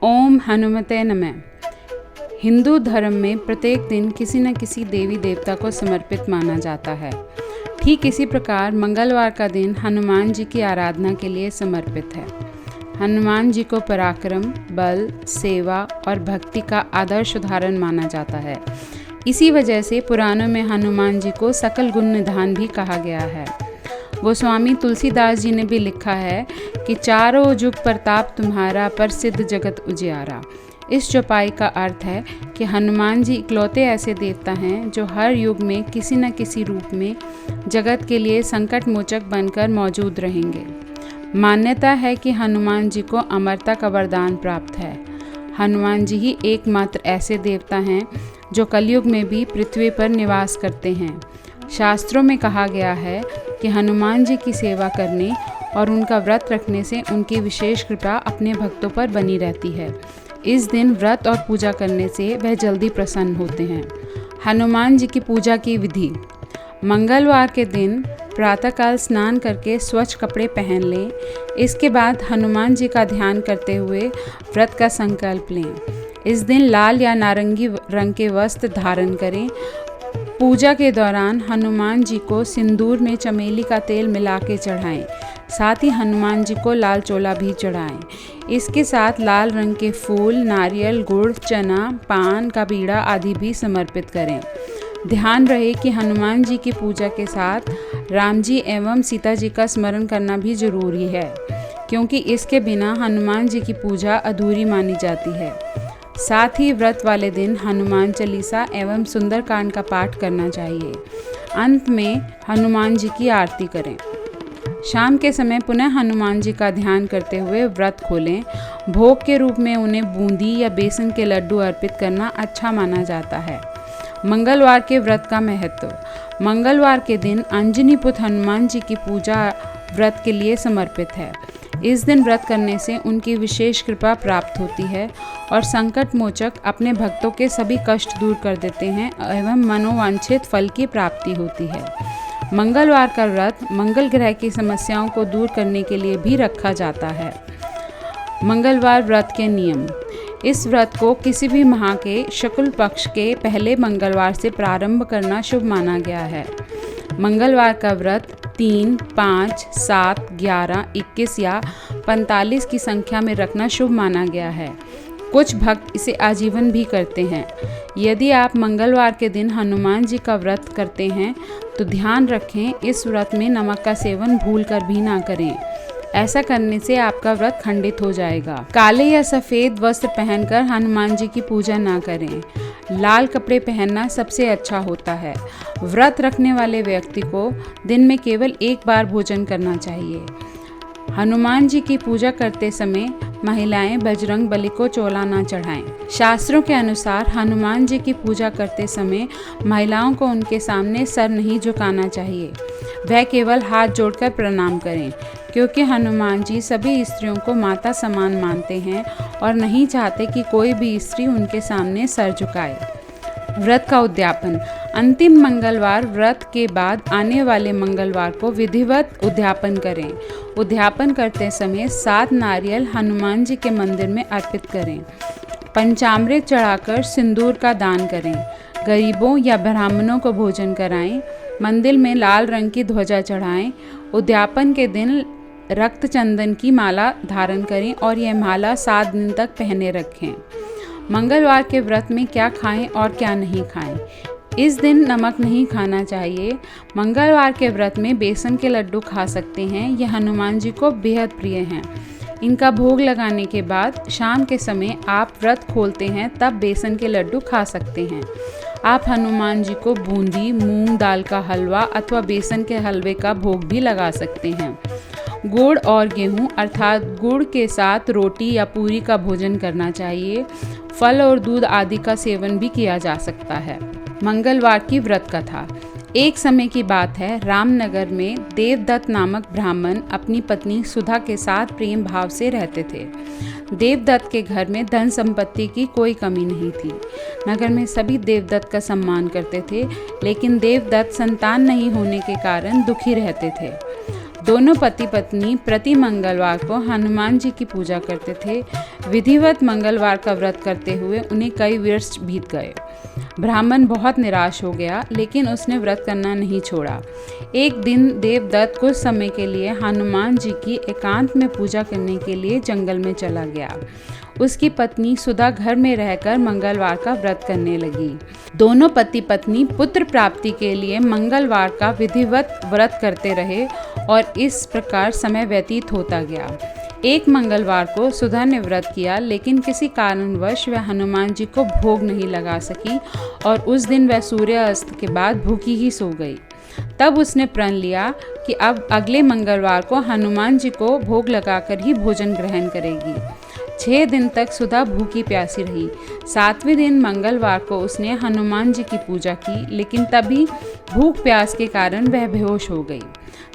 ओम हनुमते नमः। हिंदू धर्म में प्रत्येक दिन किसी न किसी देवी देवता को समर्पित माना जाता है। ठीक इसी प्रकार मंगलवार का दिन हनुमान जी की आराधना के लिए समर्पित है। हनुमान जी को पराक्रम, बल, सेवा और भक्ति का आदर्श उदाहरण माना जाता है। इसी वजह से पुराणों में हनुमान जी को सकल गुण निधान भी कहा गया है। गोस्वामी तुलसीदास जी ने भी लिखा है कि चारों जुग प्रताप तुम्हारा, प्रसिद्ध जगत उजियारा। इस चौपाई का अर्थ है कि हनुमान जी इकलौते ऐसे देवता हैं जो हर युग में किसी न किसी रूप में जगत के लिए संकट मोचक बनकर मौजूद रहेंगे। मान्यता है कि हनुमान जी को अमरता का वरदान प्राप्त है। हनुमान जी ही एकमात्र ऐसे देवता हैं जो कलयुग में भी पृथ्वी पर निवास करते हैं। शास्त्रों में कहा गया है कि हनुमान जी की सेवा करने और उनका व्रत रखने से उनकी विशेष कृपा अपने भक्तों पर बनी रहती है। इस दिन व्रत और पूजा करने से वह जल्दी प्रसन्न होते हैं। हनुमान जी की पूजा की विधि। मंगलवार के दिन प्रातःकाल स्नान करके स्वच्छ कपड़े पहन लें। इसके बाद हनुमान जी का ध्यान करते हुए व्रत का संकल्प लें। इस दिन लाल या नारंगी रंग के वस्त्र धारण करें। पूजा के दौरान हनुमान जी को सिंदूर में चमेली का तेल मिला के चढ़ाएं। साथ ही हनुमान जी को लाल चोला भी चढ़ाएं। इसके साथ लाल रंग के फूल, नारियल, गुड़, चना, पान का बीड़ा आदि भी समर्पित करें। ध्यान रहे कि हनुमान जी की पूजा के साथ राम जी एवं सीता जी का स्मरण करना भी जरूरी है, क्योंकि इसके बिना हनुमान जी की पूजा अधूरी मानी जाती है। साथ ही व्रत वाले दिन हनुमान चालीसा एवं सुंदरकांड का पाठ करना चाहिए। अंत में हनुमान जी की आरती करें। शाम के समय पुनः हनुमान जी का ध्यान करते हुए व्रत खोलें। भोग के रूप में उन्हें बूंदी या बेसन के लड्डू अर्पित करना अच्छा माना जाता है। मंगलवार के व्रत का महत्व। मंगलवार के दिन अंजनी पुत्र हनुमान जी की पूजा व्रत के लिए समर्पित है। इस दिन व्रत करने से उनकी विशेष कृपा प्राप्त होती है और संकट मोचक अपने भक्तों के सभी कष्ट दूर कर देते हैं एवं मनोवांछित फल की प्राप्ति होती है। मंगलवार का व्रत मंगल ग्रह की समस्याओं को दूर करने के लिए भी रखा जाता है। मंगलवार व्रत के नियम। इस व्रत को किसी भी माह के शुक्ल पक्ष के पहले मंगलवार से प्रारंभ करना शुभ माना गया है। मंगलवार का व्रत 3, 5, 7, 11, 21 या 45 की संख्या में रखना शुभ माना गया है। कुछ भक्त इसे आजीवन भी करते हैं। यदि आप मंगलवार के दिन हनुमान जी का व्रत करते हैं तो ध्यान रखें, इस व्रत में नमक का सेवन भूलकर भी ना करें। ऐसा करने से आपका व्रत खंडित हो जाएगा। काले या सफ़ेद वस्त्र पहनकर हनुमान जी की पूजा ना करें। लाल कपड़े पहनना सबसे अच्छा होता है। व्रत रखने वाले व्यक्ति को दिन में केवल एक बार भोजन करना चाहिए। हनुमान जी की पूजा करते समय महिलाएं बजरंग बली को चोला ना चढ़ाएं। शास्त्रों के अनुसार हनुमान जी की पूजा करते समय महिलाओं को उनके सामने सर नहीं झुकाना चाहिए। वह केवल हाथ जोड़कर प्रणाम करें, क्योंकि हनुमान जी सभी स्त्रियों को माता समान मानते हैं और नहीं चाहते कि कोई भी स्त्री उनके सामने सर झुकाए। व्रत का उद्यापन। अंतिम मंगलवार व्रत के बाद आने वाले मंगलवार को विधिवत उद्यापन करें। उद्यापन करते समय 7 नारियल हनुमान जी के मंदिर में अर्पित करें। पंचामृत चढ़ाकर सिंदूर का दान करें। गरीबों या ब्राह्मणों को भोजन कराएं। मंदिर में लाल रंग की ध्वजा चढ़ाएं। उद्यापन के दिन रक्त चंदन की माला धारण करें और यह माला 7 दिन तक पहने रखें। मंगलवार के व्रत में क्या खाएं और क्या नहीं खाएं। इस दिन नमक नहीं खाना चाहिए। मंगलवार के व्रत में बेसन के लड्डू खा सकते हैं। यह हनुमान जी को बेहद प्रिय हैं। इनका भोग लगाने के बाद शाम के समय आप व्रत खोलते हैं, तब बेसन के लड्डू खा सकते हैं। आप हनुमान जी को बूंदी, मूंग दाल का हलवा अथवा बेसन के हलवे का भोग भी लगा सकते हैं। गुड़ और गेहूं अर्थात गुड़ के साथ रोटी या पूरी का भोजन करना चाहिए। फल और दूध आदि का सेवन भी किया जा सकता है। मंगलवार की व्रत कथा। एक समय की बात है, रामनगर में देवदत्त नामक ब्राह्मण अपनी पत्नी सुधा के साथ प्रेम भाव से रहते थे। देवदत्त के घर में धन संपत्ति की कोई कमी नहीं थी। नगर में सभी देवदत्त का सम्मान करते थे, लेकिन देवदत्त संतान नहीं होने के कारण दुखी रहते थे। दोनों पति पत्नी प्रति मंगलवार को हनुमान जी की पूजा करते थे। विधिवत मंगलवार का व्रत करते हुए उन्हें कई वर्ष बीत गए। ब्राह्मण बहुत निराश हो गया, लेकिन उसने व्रत करना नहीं छोड़ा। एक दिन देवदत्त कुछ समय के लिए हनुमान जी की एकांत में पूजा करने के लिए जंगल में चला गया। उसकी पत्नी सुधा घर में रहकर मंगलवार का व्रत करने लगी। दोनों पति पत्नी पुत्र प्राप्ति के लिए मंगलवार का विधिवत व्रत करते रहे और इस प्रकार समय व्यतीत होता गया। एक मंगलवार को सुधा ने व्रत किया, लेकिन किसी कारणवश वह हनुमान जी को भोग नहीं लगा सकी और उस दिन वह सूर्यास्त के बाद भूखी ही सो गई। तब उसने प्रण लिया कि अब अगले मंगलवार को हनुमान जी को भोग लगाकर ही भोजन ग्रहण करेगी। 6 दिन तक सुधा भूखी प्यासी रही। 7वें दिन मंगलवार को उसने हनुमान जी की पूजा की, लेकिन तभी भूख प्यास के कारण वह बेहोश हो गई।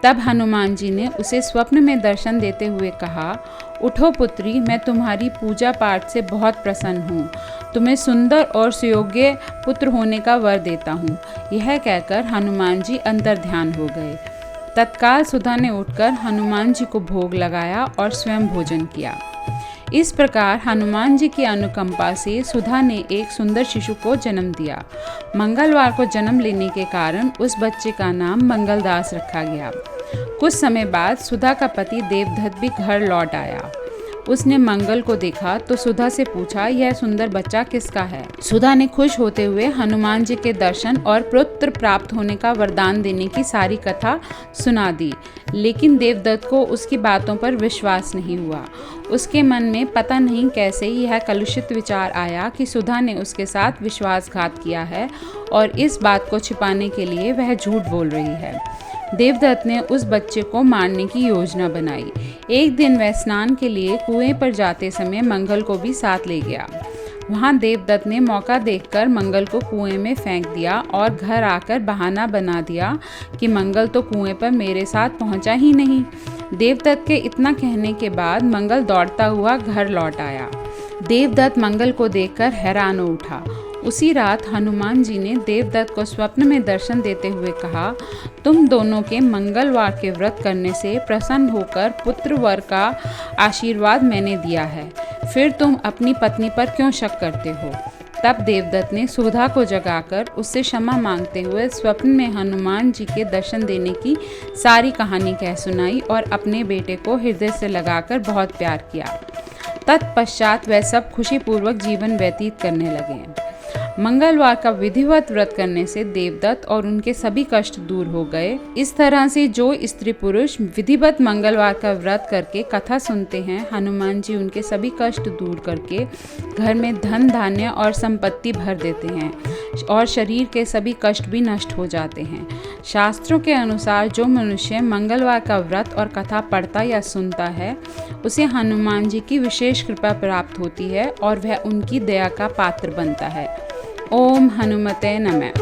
तब हनुमान जी ने उसे स्वप्न में दर्शन देते हुए कहा, उठो पुत्री, मैं तुम्हारी पूजा पाठ से बहुत प्रसन्न हूँ। तुम्हें सुंदर और सुयोग्य पुत्र होने का वर देता हूँ। यह कहकर हनुमान जी अंतर्ध्यान हो गए। तत्काल सुधा ने उठकर हनुमान जी को भोग लगाया और स्वयं भोजन किया। इस प्रकार हनुमान जी की अनुकंपा से सुधा ने एक सुंदर शिशु को जन्म दिया। मंगलवार को जन्म लेने के कारण उस बच्चे का नाम मंगलदास रखा गया। कुछ समय बाद सुधा का पति देवदत्त भी घर लौट आया। उसने मंगल को देखा तो सुधा से पूछा, यह सुंदर बच्चा किसका है? सुधा ने खुश होते हुए हनुमान जी के दर्शन और पुत्र प्राप्त होने का वरदान देने की सारी कथा सुना दी, लेकिन देवदत्त को उसकी बातों पर विश्वास नहीं हुआ। उसके मन में पता नहीं कैसे यह कलुषित विचार आया कि सुधा ने उसके साथ विश्वासघात किया है और इस बात को छिपाने के लिए वह झूठ बोल रही है। देवदत्त ने उस बच्चे को मारने की योजना बनाई। एक दिन वह स्नान के लिए कुएं पर जाते समय मंगल को भी साथ ले गया। वहां देवदत्त ने मौका देखकर मंगल को कुएं में फेंक दिया और घर आकर बहाना बना दिया कि मंगल तो कुएं पर मेरे साथ पहुंचा ही नहीं। देवदत्त के इतना कहने के बाद मंगल दौड़ता हुआ घर लौट आया। देवदत्त मंगल को देखकर हैरान हो उठा। उसी रात हनुमान जी ने देवदत्त को स्वप्न में दर्शन देते हुए कहा, तुम दोनों के मंगलवार के व्रत करने से प्रसन्न होकर पुत्र वर का आशीर्वाद मैंने दिया है, फिर तुम अपनी पत्नी पर क्यों शक करते हो? तब देवदत्त ने सुधा को जगाकर उससे क्षमा मांगते हुए स्वप्न में हनुमान जी के दर्शन देने की सारी कहानी कह सुनाई और अपने बेटे को हृदय से लगाकर बहुत प्यार किया। तत्पश्चात वह सब खुशीपूर्वक जीवन व्यतीत करने लगे। मंगलवार का विधिवत व्रत करने से देवदत्त और उनके सभी कष्ट दूर हो गए। इस तरह से जो स्त्री पुरुष विधिवत मंगलवार का व्रत करके कथा सुनते हैं, हनुमान जी उनके सभी कष्ट दूर करके घर में धन धान्य और संपत्ति भर देते हैं और शरीर के सभी कष्ट भी नष्ट हो जाते हैं। शास्त्रों के अनुसार जो मनुष्य मंगलवार का व्रत और कथा पढ़ता या सुनता है, उसे हनुमान जी की विशेष कृपा प्राप्त होती है और वह उनकी दया का पात्र बनता है। ओम हनुमते नमः।